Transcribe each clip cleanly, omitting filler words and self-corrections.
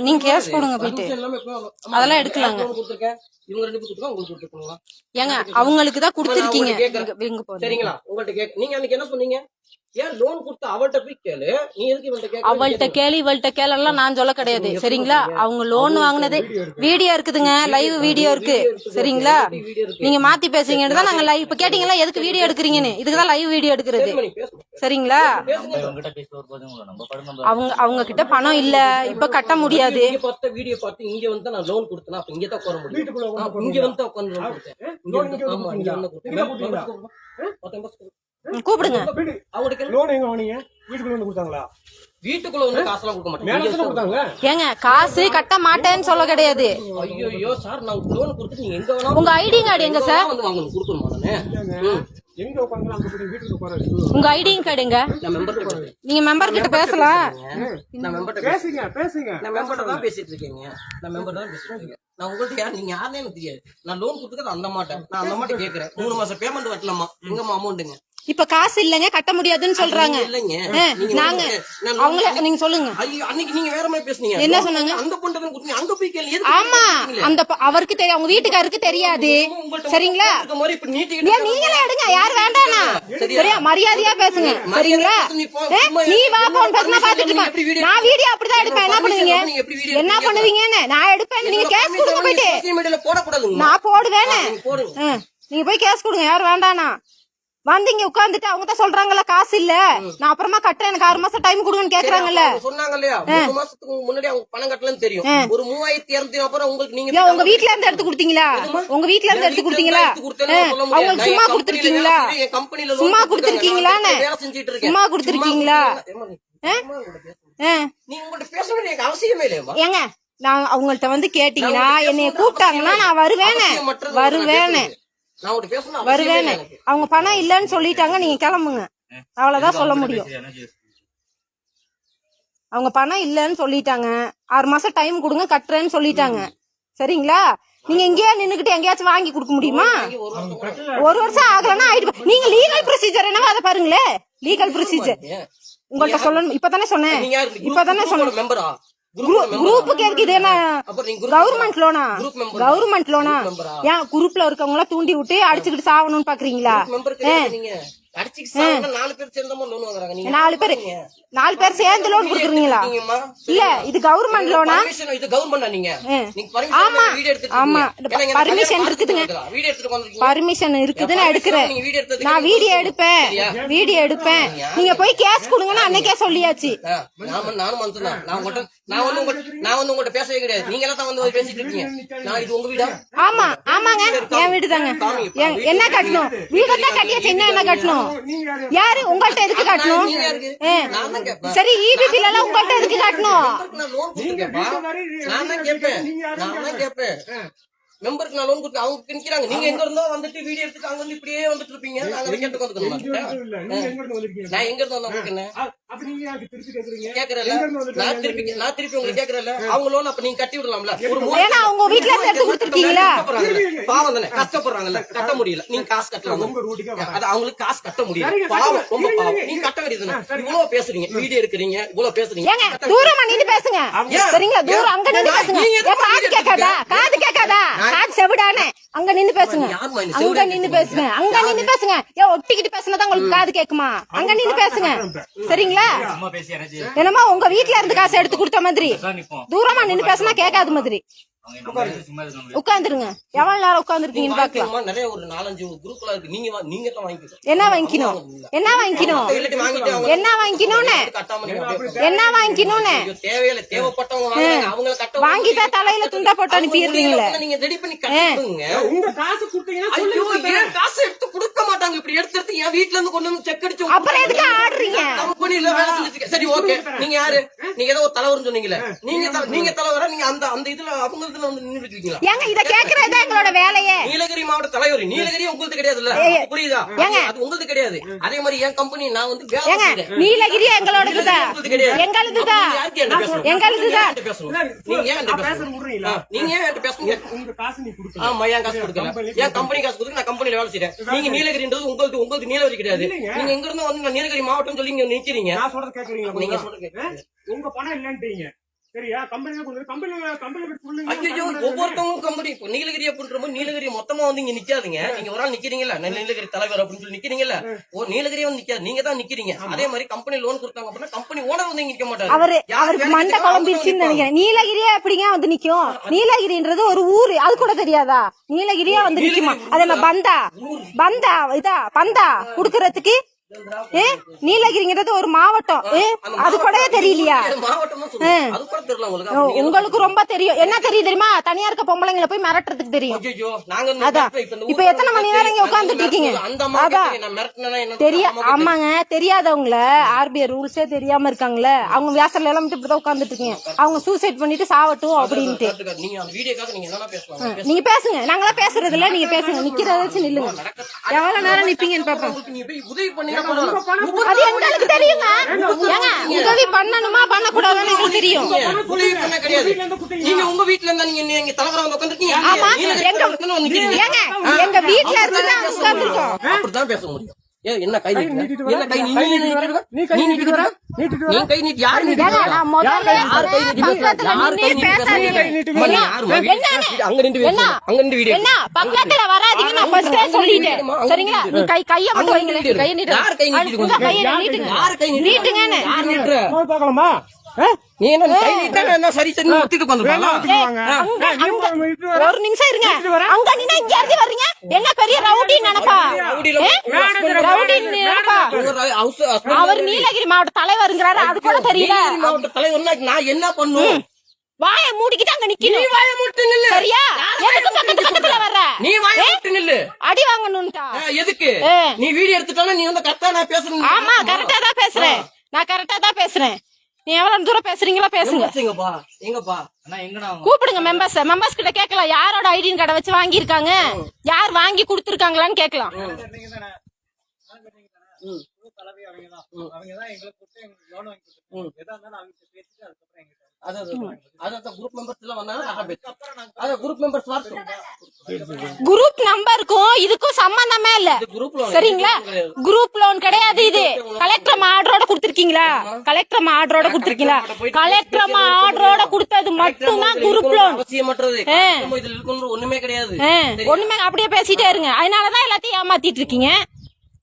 நீங்க கேஸ் கொடுங்க போயிட்டு அதெல்லாம் எடுக்கலாங்க. ஏங்க அவங்களுக்கு தான் கொடுத்துருக்கீங்க சரிங்களா? உங்கள்ட்ட நீங்க அன்னைக்கு என்ன சொன்னீங்க? ஏன் லோன் கொடுத்து அவள்கிட்ட போய் கேளு, நீ எதுக்கு இவள்கிட்ட கேட்க? அவள்கிட்ட கேளு இவள்கிட்ட கேளெல்லாம் நான் சொல்ல கிடையாது சரிங்களா. அவங்க லோன் வாங்கினது வீடியோ இருக்குதுங்க, லைவ் வீடியோ இருக்கு சரிங்களா. நீங்க மாத்தி பேசுறீங்கன்னு தான் நாங்க லைவ் இப்ப கேட்டீங்களா எதுக்கு வீடியோ எடுக்கிறீங்கன்னு, இதுக்குதான் லைவ் வீடியோ எடுக்கிறது சரிங்களா. அவங்க கிட்ட பணம் இல்ல இப்ப கட்ட முடியாது. வீடியோ பார்த்து இங்க வந்து நான் லோன் கொடுத்தேன், அப்ப இங்க தான் உட்கார முடியும். இங்க வந்து உட்கார்ந்து கூப்பிடுங்க. வீட்டுக்குள்ள வந்து காசெல்லாம் கொடுக்க மாட்டேன். ஏங்க காசு கட்ட மாட்டேன்னு சொல்ல கிடையாது. ஐயோ சார், நான் லோன் கொடுத்து நீங்க எங்க வேணா உங்க ஐடி கார்டு எங்க சார் வந்து வாங்கணும் கொடுக்கணுமா? நானு எங்க உட்கார்ந்து அங்க போய் வீட்டுக்கு உட்கார. உங்க ஐடி கார்டு எங்க? நீங்க மெம்பர் கிட்ட பேசலாம். நான் மெம்பர் பேசுங்க. நான் மெம்பர் தான் பேசிட்டு இருக்கேங்க. நான் மெம்பர் தான் பேசிட்டு இருக்கேன். நான் உங்கள்ட்ட யார் நீங்க யாருன்னே எனக்கு தெரியாது. நான் லோன் கொடுத்துக்கிறது அந்த மாட்டேன். நான் அந்த மாட்டேன் கேக்குறேன். 3 மாசம் பேமெண்ட் வரலாமா? எங்கம்மா அமௌண்ட்டுங்க? இப்ப காசு இல்லங்க கட்ட முடியாதுன்னு சொல்றாங்க. நாங்க அவங்கள நீங்க சொல்லுங்க. அன்னைக்கு நீங்க வேற மாதிரி பேசுனீங்க. என்ன சொன்னாங்க? அந்த பொண்ணு தான் கொடுத்தீங்க, அங்க போய் கேளு. ஆமா அந்த அவருக்கு தெரியும், அவங்க வீட்டுக்காருக்கு தெரியாது சரிங்களா. நீங்களே எடுங்க, யார் வேண்டானா சரியா, மரியாதையா பேசுங்க சரிங்களா. நீ வா போன் பேசுனா பாத்துட்டு நான் வீடியோ அப்படிதான் எடுப்பேன். என்ன பண்ணுவீங்க என்ன பண்ணுவீங்கன்னு நான் எடுப்பேன். நீங்க கேஸ் கொடுங்க போயிட்டு. நான் போடுவேன்னு நீங்க போய் கேஸ் கொடுங்க, யார் வேண்டானா. வந்தீங்க உட்கார்ந்துட்டு அவங்க தான் சொல்றாங்கல்ல காசு இல்ல, நான் அப்புறமா கட்டுறேன், எனக்கு 6 மாசம் டைம் கொடுங்கன்னு கேக்குறாங்கல்ல. சொன்னாங்க இல்லையா 3 மாசத்துக்கு முன்னாடி அவங்க பணம் கட்டலன்னு தெரியும். ஒரு 3200 அப்புறம் உங்களுக்கு நீங்க உங்க வீட்ல இருந்து எடுத்து கொடுத்தீங்களா? உங்க வீட்ல இருந்து எடுத்து கொடுத்தீங்களா? அவங்களுக்கு சும்மா கொடுத்துருக்கீங்களா? சும்மா கொடுத்துருக்கீங்களான்னு சும்மா கொடுத்துருக்கீங்களா? நீங்க உங்கள்ட்ட பேச வேண்டிய அவசியமே இல்லையா? ஏங்க நான் அவங்கள்ட்ட வந்து கேட்டீங்கன்னா என்னைய கூப்பிட்டாங்கன்னா நான் வருவேன்னு வருவேன்னு. அவங்க பணம் இல்லன்னு சொல்லிட்டாங்க, நீங்க கிளம்புங்க, அவ்வளவுதான் சொல்ல முடியும். அவங்க பணம் இல்லன்னு சொல்லிட்டாங்க, 6 மாசம் டைம் கொடுங்க கட்டுறேன்னு சொல்லிட்டாங்க சரிங்களா. நீங்க எங்கேயா நின்னுகிட்டு எங்கேயாச்சும் வாங்கி கொடுக்க முடியுமா? 1 வருஷம் ஆகலன்னா ஆயிடுச்சு. நீங்க லீகல் ப்ரொசீஜர் என்னவோ அதை பாருங்களே. லீகல் ப்ரொசீஜர் உங்கள்ட்ட சொல்லணும். இப்பதானே சொன்னேன் மெம்பரா குரூப்புக்கு எதுக்கு? இது என்ன கவர்மெண்ட் லோனா? கவர்மெண்ட் லோனா? ஏன் குரூப்ல இருக்கவங்க எல்லாம் தூண்டி விட்டு அடிச்சுக்கிட்டு சாவணும்னு பாக்குறீங்களா? 4 பேர் சேர்ந்து லோன் கொடுக்குறீங்களா? இல்ல இது கவர்மெண்ட் லோனா? ஆமா ஆமா பர்மிஷன் இருக்குதுங்க, பர்மிஷன் இருக்குதுன்னு எடுக்கிறேன். நான் வீடியோ எடுப்பேன். நீங்க போய் கேஸ் கொடுங்கன்னு அன்னைக்கே சொல்லியாச்சு. ஆமா ஆமாங்க என் வீடு தாங்க. என்ன கட்டணும்? வீடத்தான் கட்டியாச்சு, என்ன கட்டணும்? யாரு உங்கள்ட்ட எதுக்கு காட்டணும்? சரி ஈபி பில் எல்லாம் உங்கள்ட்ட எதுக்கு காட்டணும்? மெம்பருக்கு நான் லோன் கொடுத்து அவங்க நிக்கிறாங்க. நீங்க எங்க இருந்தோ வந்துட்டு வீடியோ எடுத்து அங்க வந்து இப்படியே வந்துட்டு இருப்பீங்க. நாங்க அதை கேட்டு வந்துக்கணும். நான் எங்க இருந்து வந்தேன் கேக்குறேன். நான் திருப்பி உங்களுக்கு கேக்குறேன். அவங்க லோன் அப்ப நீங்க கட்டி விடலாம்ல. ஏன்னா அவங்க வீட்ல இருந்து எடுத்து கொடுத்துருக்கீங்களா? பாவம் தானே, கஷ்டப்படுறாங்கல்ல, கட்ட முடியல. நீங்க காசு கட்டலாம், அது அவங்களுக்கு காசு கட்ட முடியல. பாவம், ரொம்ப பாவம். நீங்க கட்ட வேண்டியதுதானே. இவ்வளவு பேசுறீங்க, வீடியோ எடுக்கிறீங்க, இவ்வளவு பேசுறீங்க. தூரமா நின்னு பேசுங்க சரிங்களா. தூரம் அங்க நின்னு பேசுங்க. காது கேட்காதா? காது செவிடானே. அங்க நின்னு பேசுங்க. ஏன் ஒட்டிக்கிட்டு பேசுனதான் உங்களுக்கு காது கேக்குமா? அங்க நின்னு பேசுங்க சரிங்களா. என்னமா உங்க வீட்ல இருந்து காசு எடுத்து கொடுத்த மாதிரி தூரமா நின்னு பேசினா கேட்காத மாதிரி உட்காந்துருங்க. எவ்வளவு நேரம் உட்காந்துருக்கீங்கன்னு பாக்கலாம். நிறைய ஒரு 4-5 குரூப்ல இருக்கு. நீங்க தான் வாங்கிக்கணும். என்ன வாங்கிக்கணும்னு தேவைப்பட்டவங்க வாங்கிட்டா தலையில துண்டா போட்டு அனுப்பிடுறீங்களே. நீங்க ரெடி பண்ணி கட்டுங்க. உங்க காசு கொடுத்தீங்கன்னா காசு எடுத்து கொடுக்க மாட்டாங்க. இப்படி எடுத்து என் வீட்டுல இருந்து கொண்டு வந்து செக் அடிச்சு அப்புறம் எதுக்கு ஆடுறீங்க? கம்பெனில வேலை செஞ்சுட்டு சரி ஓகே. நீங்க யாரு? நீங்க ஏதோ ஒரு தலைவர் சொன்னீங்களே, நீங்க தலைவரா? நீங்க அந்த இதுல அவங்க எங்களோட வேலையே. நீலகிரி மாவட்ட தலைவர், நீலகிரி உங்களுக்கு கிடையாதுல்ல, புரியுதா? அது உங்களுக்கு கிடையாது. அதே மாதிரி என் கம்பெனி நான் வந்து நீலகிரி எங்களோடதுதான். நீங்க ஏன் பேசுறீங்க? ஆமா, என் காசு கொடுக்கல, என் கம்பெனி காசு கொடுக்க நான் கம்பெனில வேலை செய்யறேன். நீங்க நீலகிரின்றது உங்களுக்கு நீலகிரி கிடையாது. நீங்க எங்க இருந்து வந்து நீலகிரி மாவட்டம் சொல்லி நிக்கிறீங்க. நீங்க சொல்றது கேக்குறீங்க. நீங்க சொல்றது உங்க பணம் இல்லன்றீங்க சரியா? கம்பெனில கொடுத்து கம்பெனி சொல்லுங்க. ஐயோ, ஒவ்வொருத்தவங்க கம்பெனி இப்போ நீலகிரி அப்படின்ற நீலகிரி மொத்தமா வந்து இங்க நிக்காதுங்க. நீங்க ஒரு ஆள் நிக்கிறீங்கல்ல, நீலகிரி தலைவர் அப்படின்னு சொல்லி நிக்கிறீங்கல்ல, நீலகிரியே வந்து நிக்காது, நீங்க தான் நிக்கிறீங்க. அதே மாதிரி கம்பெனி லோன் கொடுத்தாங்க அப்படின்னா கம்பெனி ஓனர் வந்து நிக்க மாட்டாரு. அவருக்கு மண்டை குழம்பிருச்சுன்னு நினைக்கிறேன். நீலகிரியே எப்படிங்க வந்து நிக்கும்? நீலகிரின்றது ஒரு ஊரு, அது கூட தெரியாதா? நீலகிரியா வந்து நிக்குமா? அதே மாதிரி பந்தா குடுக்கறதுக்கு நீலகிரிங்கிறது ஒரு மாவட்டம், அது கூட தெரியலையா? உங்களுக்கு ரொம்ப தெரியும். என்ன தெரியும் தெரியுமா? தனியா இருக்க பொம்பளைங்களை போய் மிரட்டுறதுக்கு தெரியும். அதான் இப்ப எத்தனை மணி நேரம் இங்க உட்கார்ந்துட்டு இருக்கீங்க? அதான் தெரியும். ஆமாங்க, தெரியாதவங்கள RBI ரூல்ஸே தெரியாம இருக்காங்களே, அவங்க வியாசர்ல எல்லாம் இப்படிதான் உட்கார்ந்துட்டு இருக்கீங்க. அவங்க சூசைட் பண்ணிட்டு சாவட்டும் அப்படின்ட்டு நீங்க பேசுங்க. நாங்களாம் பேசுறது இல்ல, நீங்க பேசுங்க. நிக்கிறத வச்சு நில்லுங்க. எவ்வளவு நேரம் நிப்பீங்கன்னு பாப்போம். அது எங்களுக்கு தெரியுங்க. உதவி பண்ணணுமா பண்ணக்கூடாதுன்னு எங்களுக்கு தெரியும். நீங்க உங்க வீட்டுல இருந்தா நீங்க தலைவரா வந்து உட்காந்துருக்கீங்க. ஆமா, எங்க வீட்டுல இருந்து தான் உட்கார்ந்துருக்கோம். அப்படிதான் பேச முடியும். என்ன கை நீட்டு என்ன கை நீட்டு வர நீ கை நீட்டு யாரு நீட்டு நான் முதல்ல அங்க நின்று வீடியோ என்ன பக்கத்துல வராதீங்க, நான் ஃபர்ஸ்டே சொல்லிட்டேன். சரிங்களா? நீ கைய மட்டும் வைங்க. கைய நீட்டு. யார் கை நீட்டுங்க? யார் கை நீட்டுங்கன்னு. யார் நீட்டுற? பார்க்கலாமா? நீ என்ன கை நீட்டா என்ன சரி சரி ஒத்திட்டு வந்துருப்பாங்க. ஒரு நிமிஷம் இருங்க. அங்க நின்னா இங்க இருந்து வர்றீங்க. என்ன பெரிய ரவுடி நினைப்பா? ரவுடி நினைப்பா? அவர் நீலகிரி மாவட்ட தலைவருங்கிறாரு, அது கூட தெரியல. மாவட்ட தலைவர்னா நான் என்ன பண்ணும்? வாய மூடிக்கிட்டு அங்க நிக்கணும். நீ வாய மூட்டு நில்லு. சரியா? எதுக்கு பக்கத்துல வர்ற? நீ வாய மூட்டு நில்லு. அடி வாங்கணும்டா. எதுக்கு? நீ வீடியோ எடுத்துட்டானா நீ வந்து கரெக்டா நான் பேசுறேன். ஆமா, கரெக்டா தான் பேசுறேன். நான் கரெக்டா தான் பேசுறேன். நீ எவ்வளவு தூரம் பேசுறீங்களோ பேசுங்க. எங்கப்பா கூப்பிடுங்க மெம்பர்ஸ் கிட்ட கேட்கலாம். யாரோட ஐடின் கார்டை வச்சு வாங்கியிருக்காங்க, யார் வாங்கி கொடுத்துருக்காங்களான்னு கேட்கலாம். குரூப் நம்பருக்கும் இதுக்கும் சம்பந்தமே இல்ல. சரிங்களா? குரூப் லோன் கிடையாது இது. கலெக்டர் ஆர்டரோட கொடுத்திருக்கீங்களா? கலெக்டர் ஆர்டரோட கொடுத்திருக்கீங்களா? கலெக்டர் ஆர்டரோட கொடுத்தது மட்டும்தான் குரூப் லோன். ஒண்ணுமே கிடையாது. ஒண்ணுமே அப்படியே பேசிட்டே இருங்க. அதனாலதான் எல்லாத்தையும் ஏமாத்திட்டு இருக்கீங்க.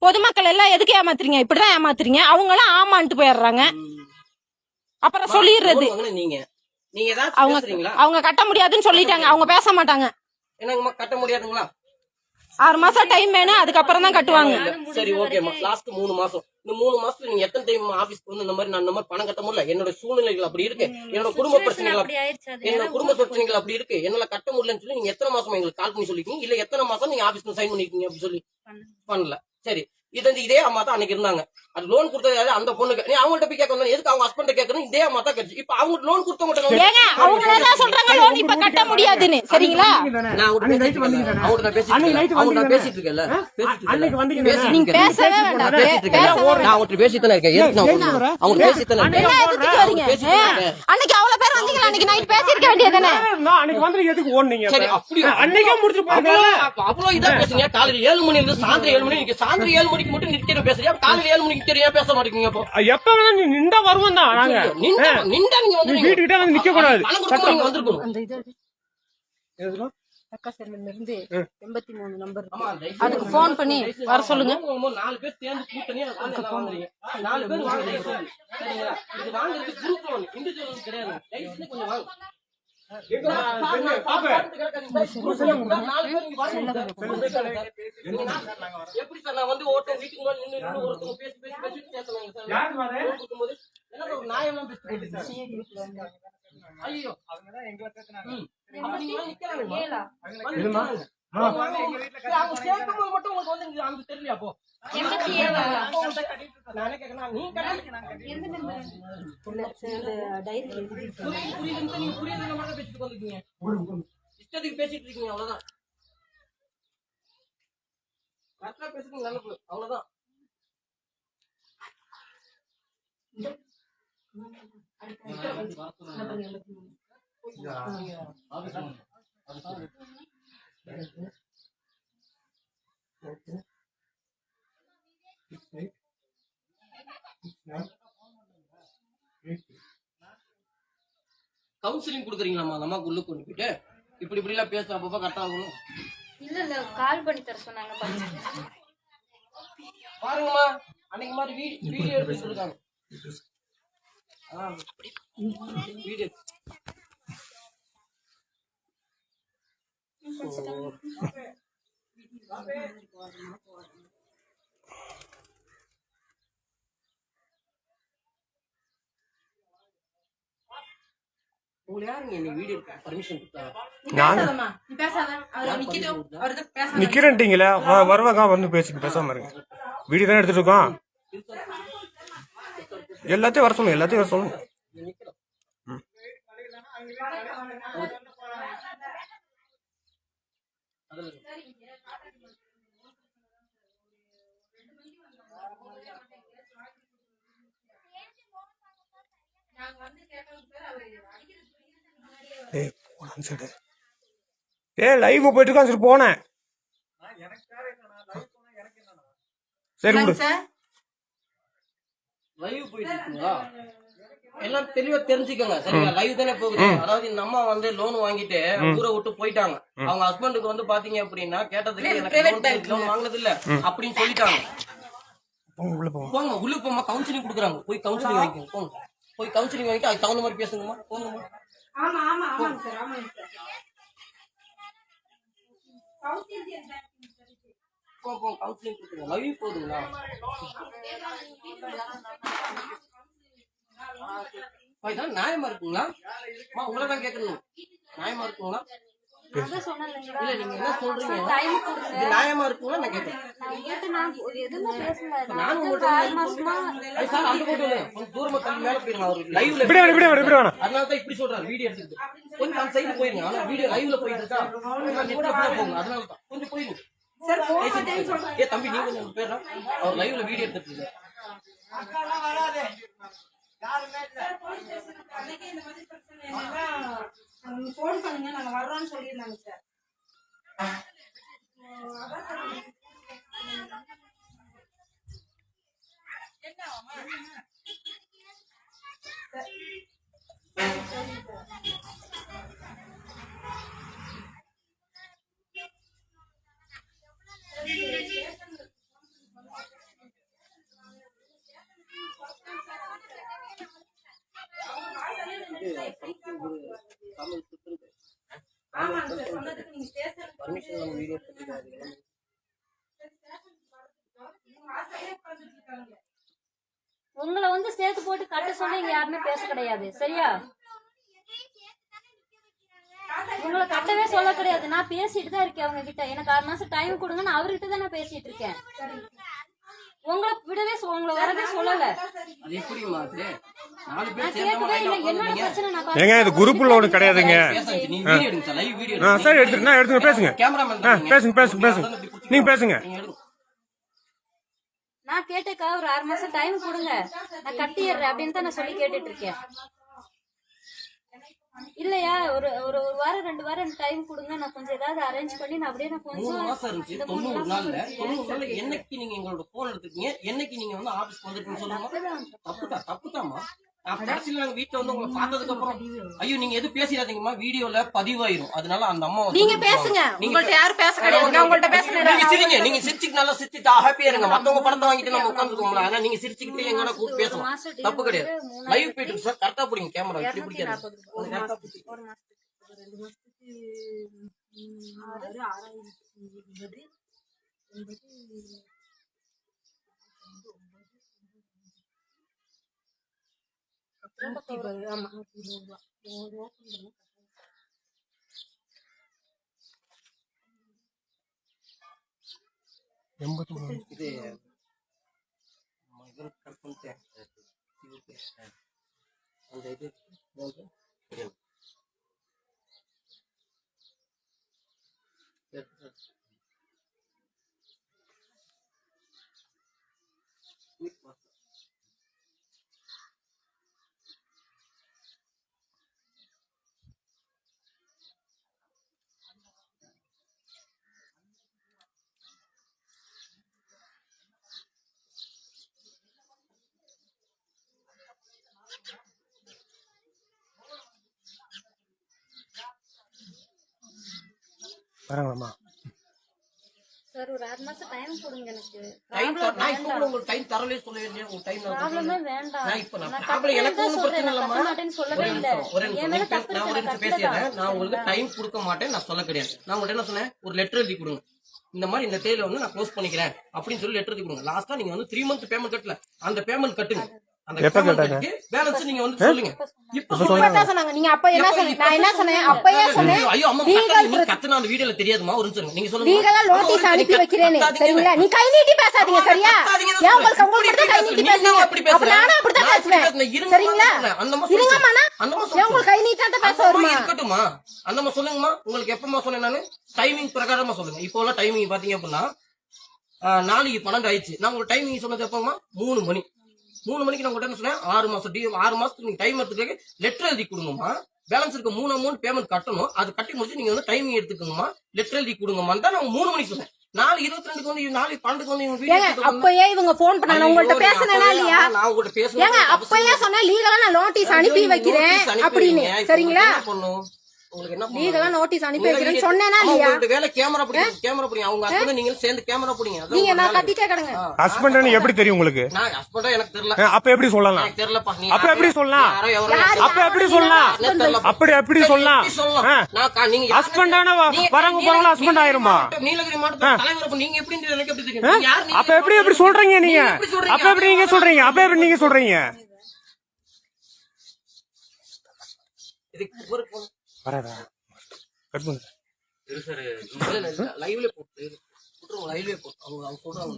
பொதுமக்கள் எல்லாம் எதுக்கு ஏமாத்துறீங்க? இப்படிதான் ஏமாத்துறீங்க. அவங்க எல்லாம் ஆமான்ட்டு போயிடுறாங்க. அப்புறம் சொல்லிடுறது அவங்க கட்ட முடியாதுன்னு சொல்லிட்டாங்க. அவங்க பேச மாட்டாங்க. கட்ட முடியாதுங்களா? 6 மாசம் டைம் வேணும், அதுக்கப்புறம் தான் கட்டுவாங்க. சரி, ஓகேமா. லாஸ்ட் 3 மாசம். இந்த 3 மாசத்துல நீங்க எத்தனை டைம் ஆபீஸ்க்கு வந்து இந்த மாதிரி நான் இந்த மாதிரி பணம் கட்ட முடியல, என்னோட சூழ்நிலைகள் அப்படி இருக்கு, என்னோட குடும்ப பிரச்சனைகள் அப்படி இருக்கு, என்னால கட்ட முடியலன்னு சொல்லி நீங்க எத்தனை மாசம் எங்களுக்கு கால் பண்ணி சொல்லிருக்கீங்க? இல்ல எத்தனை மாசம் நீங்க ஆபீஸ்ல சைன் பண்ணிருக்கீங்க அப்படி சொல்லி பண்ணல. சரி, இதே அம்மா தான் அன்னைக்கு இருந்தாங்க. அது லோன் கொடுத்தது யாரு? அந்த பொண்ணுக்கு. நீ அவங்கள்ட்ட போய் கேட்கணும், எதுக்கு அவங்க ஹஸ்பண்ட் கேட்கணும்? இதே அம்மா தான் கிடைச்சு. இப்ப அவங்க லோன் கொடுத்தவங்க சொல்றாங்க லோன் இப்ப கட்ட முடியாதுன்னு. சரிங்களா? நான் அவங்கள்ட்ட பேசிட்டு இருக்கேன்ல, நீங்க பேசவே வேண்டாம். நான் அவங்கள்ட்ட பேசித்தானே இருக்கேன். அவங்க பேசித்தானே அன்னைக்கு அவ்வளவு பேர் வந்தீங்களா? அன்னைக்கு நைட் பேசிருக்க வேண்டியதானே? அன்னைக்கு வந்து எதுக்கு ஓடுனீங்க? சரி, அப்படியே அன்னைக்கே முடிச்சு போங்க. அவ்வளவு இதா பேசுங்க. காலையில 7 மணில இருந்து சாயந்தரம் 7 மணி. நீங்க சாயந்தரம் 7 மணிக்கு மட்டும் நிக்கிற பேசுறீங்க, காலையில 7 மணிக்கு தெரியா பேச மாட்டீங்க. எப்ப வேணா நீ நின்றா வருவோம் தான். நாங்க நின்றா நீங்க வந்து வீட்டுக்கிட்ட வந்து நிக்க கூடாது. நீங்க வந்திருக்கணும். அந்த இது இருந்து 83 நம்பர் அதுக்கு போன் பண்ணி வர சொல்லுங்க. 4 பேர் சேர்ந்து கூட்டணியா வந்துறீங்க. 4 பேர் வாங்க. சரிங்களா? இது வாங்குறது குரூப் லோன், இண்டிவிஜுவல் கிடையாது. லைசன்ஸ் கொஞ்சம் வாங்க. எப்படி சார் நான் வந்து ஓட்ட வீட்டுக்கு முன்னாடி நின்று ஒருத்தவங்க பேசி பேசலாங்க சார். என்ன ஒரு நியாயமா பேசுறீங்க? ஐயோ, அவங்கதான் எங்களை பேசுறாங்க. மட்டும் உங்களுக்கு வந்து அங்க தெரியலையா? அப்போ நானே கேட்கணும். நீ புரியுது மட்டும் பேசிட்டு வந்துருக்கீங்க. இஷ்டத்துக்கு பேசிட்டு இருக்கீங்க. அவ்வளவுதான். கரெக்டா பேசுறீங்க. நல்லது. அவ்வளவுதான். கவுன்சிலிங் கொடுக்குறீங்களாமா அந்த அம்மாக்கு உள்ள கொண்டு போயிட்டு இப்படி எல்லாம் பேசுற அப்பப்ப கரெக்டா ஆகணும். இல்ல கால் பண்ணி தர சொன்னாங்க பாருங்கம்மா அன்னைக்கு மாதிரி வீடியோ எடுத்து இருக்காங்க. வீடியோ உங்களுக்கு யாருங்க இன்னைக்கு வீடியோ பர்மிஷன் கொடுத்தாங்க? நிக்கிறேன்ட்டீங்களா வருவாங்க வந்து பேசிட்டு பேசாம இருங்க. வீடியோ தானே எடுத்துட்டு இருக்கோம். எல்லாத்தையும் வர சொல்லுங்க, எல்லாத்தையும் வர சொல்லுங்க. லைவ் போயிட்டு இருக்கான். சரி போனேன். சரி விடு. லைவ் போயிட்டு இருக்குங்களா? எல்லாம் தெளிவா தெரிஞ்சுக்கோங்க சரியா? லைவ் தானே போகுது. அதாவது இந்த அம்மா வந்து லோன் வாங்கிட்டு ஊரை விட்டு போயிட்டாங்க. அவங்க ஹஸ்பண்டுக்கு வந்து பாத்தீங்க அப்படின்னா கேட்டதுக்கு எனக்கு லோன் வாங்கினது இல்ல அப்படின்னு சொல்லிட்டாங்க. போங்க உள்ள போமா, கவுன்சிலிங் கொடுக்குறாங்க. போய் கவுன்சிலிங் வாங்கிக்கோங்க. போங்க போய் கவுன்சிலிங் வாங்கிட்டு அதுக்கு தகுந்த மாதிரி பேசுங்கம்மா. போங்கம்மா. கவுன்சிலிங் கொடுத்துருங்க. லைவ் போகுதுங்களா? இதான் நியாயமா இருக்குங்களா? உங்களை தான் கேட்கணும். நியாயமா இருக்குங்களா? இல்ல நீங்க என்ன சொல்றீங்க? இது நியாயமா இருக்குங்களா? நான் கேட்கறேன். நானும் சார் அந்த போட்டு கொஞ்சம் தூரமா தள்ளி மேல போயிருங்க. அவர் லைவ்ல அதனாலதான் இப்படி சொல்றாரு. வீடியோ எடுத்துட்டு கொஞ்சம் அந்த சைடு போயிருங்க. ஆனா வீடியோ லைவ்ல போயிட்டு இருக்கா போங்க. அதனாலதான் கொஞ்சம் போயிருங்க. ஏ தம்பி நீங்க கொஞ்சம் பேர் அவர் லைவ்ல வீடியோ எடுத்துட்டு இருக்காரு. போன் பண்ணுங்க, நாங்க வர்றோம்னு சொல்லிருந்தாங்க சார். உங்களை வந்து சேர்த்து போட்டு கட்ட சொன்னா இங்க யாருமே பேச கிடையாது சரியா? உங்களை கட்டவே சொல்ல கிடையாது. நான் பேசிட்டு தான் இருக்கேன் அவங்க கிட்ட. எனக்கு 6 மாசம் டைம் கொடுங்க. நான் அவர்கிட்ட தான் நான் பேசிட்டு இருக்கேன். உங்களை விடவே உங்களை வரவே சொல்லல. ஏங்க இது குரூப்ல ஒண்ணு கிடையாதுங்க. சரி எடுத்துங்க பேசுங்க. பேசுங்க. நீங்க பேசுங்க. நான் கேட்டக்கா ஒரு 6 மாசம் டைம் கொடுங்க, நான் கட்டிடுறேன் அப்படின்னு தான் நான் சொல்லி கேட்டுட்டு இருக்கேன். இல்லையா ஒரு ஒரு வாரம் 2 வாரம் டைம் கொடுங்க, நான் கொஞ்சம் ஏதாவது அரேஞ்ச் பண்ணி நான் அப்படியே நான் கொஞ்சம் 3 மாசம் இருந்துச்சு. 90 நாள்ல என்னைக்கு நீங்க எங்களோட போன் எடுத்துக்கீங்க, என்னைக்கு நீங்க வந்து ஆபீஸ் வந்துட்டீங்கன்னு சொல்லுங்க. தப்புதாமா. கடைசியில நாங்க வீட்டுல வந்து உங்களை பார்த்ததுக்கு அப்புறம் ஐயோ நீங்க எது பேசிடாதீங்கம்மா, வீடியோல பதிவாயிரும். அதனால அந்த அம்மா நீங்க பேசுங்க. உங்கள்ட்ட யாரும் பேச கிடையாது. நான் உங்கள்ட்ட பேசுறேன். நீங்க சிரிங்க. நீங்க சிரிச்சுக்கு நல்லா சிரிச்சுட்டு ஹாப்பியா இருங்க. மத்தவங்க பணத்தை வாங்கிட்டு நம்ம உட்காந்துக்கோங்களா? ஆனா நீங்க சிரிச்சுக்கிட்டு எங்கடா கூப்பிட்டு பேசலாம். தப்பு கிடையாது. லைவ் போயிட்டு சார் கரெக்டா போடுங்க. கேமரா இப்படி பிடிக்காது. இது அந்த இது வராங்களாம்மா? சார் ஒரு 6 மாசம் டைம் கொடுங்க எனக்கு. டைம் நான் இப்ப கூட உங்களுக்கு டைம் தரவே சொல்லலையே. உங்க டைம் ப்ராப்ளமே வேண்டாம். நான் இப்ப நான் நான் ப்ராப்ளம் எனக்கு கட்டணும் ஒன்றும் பிரச்சனை இல்லம்மா. கட்ட மாட்டேன்னு சொல்லவே இல்ல. ஒரு நிமிஷம் என் மேல நீங்க தப்பு நான் ஒரு இருக்கு, நிமிஷம் நான் பேசிடுறேன். நான் உங்களுக்கு டைம் கொடுக்க மாட்டேன் நான் சொல்ல கிடையாது. நான் உங்கள்ட்ட என்ன சொன்னேன், ஒரு லெட்டர் எழுதி கொடுங்க. இந்த மாதிரி இந்த தேதியில வந்து நான் க்ளோஸ் பண்ணிக்கிறேன் அப்படின்னு சொல்லி லெட்டர் எழுதி கொடுங்க. லாஸ்டா நீங்க வந்து 3 மந்த் பேமெண்ட் கட்டல, அந்த பேமெண்ட் கட்டுங்க. அந்த எப்ப கட்டாங்க? பேலன்ஸ் நீங்க வந்து சொல்லுங்க. இப்ப இப்பதான் சொன்னாங்க. நீங்க அப்ப என்ன சொன்னீங்க? நான் என்ன சொன்னேன்? அப்பயே சொன்னேன். ஐயோ அம்மா நீங்க கத்துனா அந்த வீடியோல தெரியாதுமா. ஒரு நிமிஷம் நீங்க சொல்லுங்க. நீங்க தான் நோட்டீஸ் அனுப்பி வைக்கிறேன்னு சரிங்களா? நீ கை நீட்டி பேசாதீங்க சரியா? ஏன் உங்களுக்கு உங்களுக்கு கை நீட்டி பேசுறீங்க? அப்ப நானும் அப்படிதான் பேசுவேன் சரிங்களா? இருங்கம்மா, ஏன் உங்களுக்கு கை நீட்டாட்ட பேச வருமா? இருக்கட்டுமா அந்தம்மா சொல்லுங்கம்மா. உங்களுக்கு எப்பமா சொன்னேன் நானு? டைமிங் பிரகாரமா சொல்லுங்க. இப்போ எல்லாம் டைமிங் பாத்தீங்க அப்படின்னா நாளைக்கு 12 ஆயிடுச்சு. நான் உங்களுக்கு டைமிங் சொன்னது எப்பமா? 3 மணி. 3 மணிக்கு நான் உங்கள்கிட்ட சொன்னேன் 6 மாசத்துக்கு நீங்க டைம் எடுத்துக்க லெட்டர் எழுதி கொடுங்கம்மா. பேலன்ஸ் இருக்க 3 அமௌண்ட் பேமெண்ட் கட்டணும். அது கட்டி முடிச்சு நீங்க வந்து டைமிங் எடுத்துக்கோங்கம்மா, லெட்டர் எழுதி கொடுங்கம்மா தான் நான் 3 மணிக்கு சொன்னேன். நாலு 22க்கு வந்து நாளைக்கு 12க்கு வந்து இவங்க ஏங்க அப்பயே இவங்க போன் பண்ணாங்க, உங்கள்ட்ட பேசுனேனா இல்லையா? நான் உங்கள்ட்ட ஏங்க பேசுனேன். அப்பயே சொன்னா லீகலா நான் நோட்டீஸ் அனுப்பி வைக்கிறேன் அப்படின்னு சரிங்களா? உங்களுக்கு என்ன லீகலா நோட்டீஸ் அனுப்பி வைக்கிறேன்னு சொன்னேனா இல்லையா? உங்களோட வேலை கேமரா பிடிங்க. அவங்க ஹஸ்பண்ட் நீங்க சேர்ந்து கேமரா பிடிங்க. அதான் நீங்க உங்க நான் வேலை. கத்திட்டே கிடங்க. ஹஸ்பண்ட் எப்படி தெரியும் உங்களுக்கு? நான் ஹஸ்பண்டா எனக்கு தெரியல. அப்ப எப்படி சொல்லலாம்? எனக்கு தெரியலப்பா. நீ அப்ப எப்படி சொல்லலாம்? அப்ப எப்படி சொல்லலாம்? அப்படி எப்படி சொல்லலாம்? ஹஸ்பண்டான வரவங்க போறவங்க ஹஸ்பண்ட் ஆயிருமா? நீலகிரி மாவட்ட தலைவர் நீங்க எப்படி எனக்கு எப்படி தெரியும்? யார் நீங்க? அப்ப எப்படி சொல்றீங்க நீங்க? அப்ப எப்படி நீங்க சொல்றீங்க? அப்ப எப்படி நீங்க சொல்றீங்க? இதுக்கு ஒரு phone. வராதா? கட் பண்ணு. லைவ்ல போட்டு லைவ்ல போட்டு அவங்க சொல்றாங்க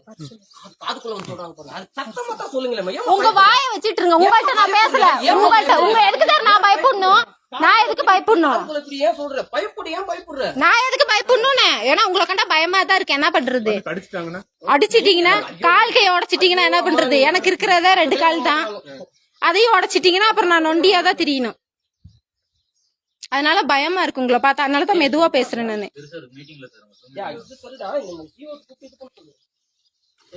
காதுக்குள்ள வந்து சொல்றாங்க பாருங்க. அது சத்தமா தான் சொல்லுங்களேன். உங்க வாயை வச்சிட்டு இருங்க. உங்கள்ட்ட நான் பேசல. உங்க எதுக்கு சார் நான் பயப்படணும்? நான் எதுக்கு பயப்படணும்? இப்படி ஏன் சொல்ற? பயப்படுற? நான் எதுக்கு பயப்படணும்னு? ஏன்னா உங்களை கண்டா பயமா தான் இருக்கு. என்ன பண்றது? அடிச்சிட்டாங்கன்னா அடிச்சிட்டீங்கன்னா கால் கை உடைச்சிட்டீங்கன்னா என்ன பண்றது? எனக்கு இருக்கிறதா 2 கால் தான். அதையும் உடைச்சிட்டீங்கன்னா அப்புறம் நான் நொண்டியாதான் திரியணும். அதனால பயமா இருக்கு உங்களை பார்த்தா. அதனாலதான் மெதுவா பேசுறேன் நானு. இது சொல்லுடா. இந்த ஜீவோ கூப்பிட்டு சொல்லு.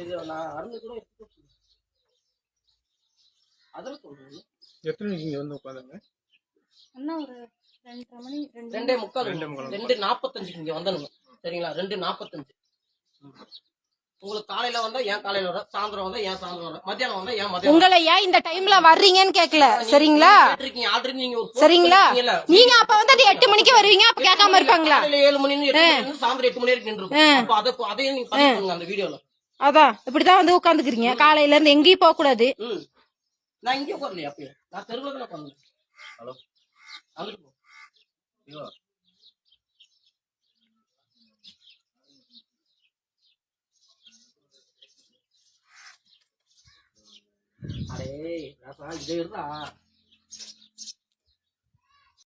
இது நான் அருண் கூட அதெல்லாம் சொல்றேன். எத்தனை மணிக்கு இங்க வந்து உட்கார்ந்தாங்க? அண்ணா ஒரு 2:30 மணி 2:45 2:45 இங்க வந்தனுங்க சரிங்களா? 2:45 உங்களுக்கு காலையில வந்தா ஏன் காலையில வர, சாயந்தரம் வந்தா ஏன் சாயந்தரம் வர, மத்தியானம் வந்தா ஏன் மத்தியானம். உங்களை ஏன் இந்த டைம்ல வர்றீங்கன்னு கேக்கல சரிங்களா? ஆல்ரெடி நீங்க ஒரு சரிங்களா? நீங்க அப்ப வந்து 8 மணிக்கு வருவீங்க, அப்ப கேட்காம இருப்பாங்களா? 7 மணி 8 மணி சாயந்தரம் 8 மணி வரைக்கும் நின்றுக்கும். அப்ப அதையும் நீங்க பண்ணிக்கோங்க அந்த வீடியோல. அதான் இப்படிதான் வந்து உட்காந்துக்கிறீங்க. காலையில இருந்து எங்கேயும் போக கூடாது. நான் இங்கே உட்காரலையா? அப்பயே நான் தெருவுல தான் உட்கார்ந்தேன். ஹலோ அங்கிட்டு போ. அரே ராசா இதே இருந்தா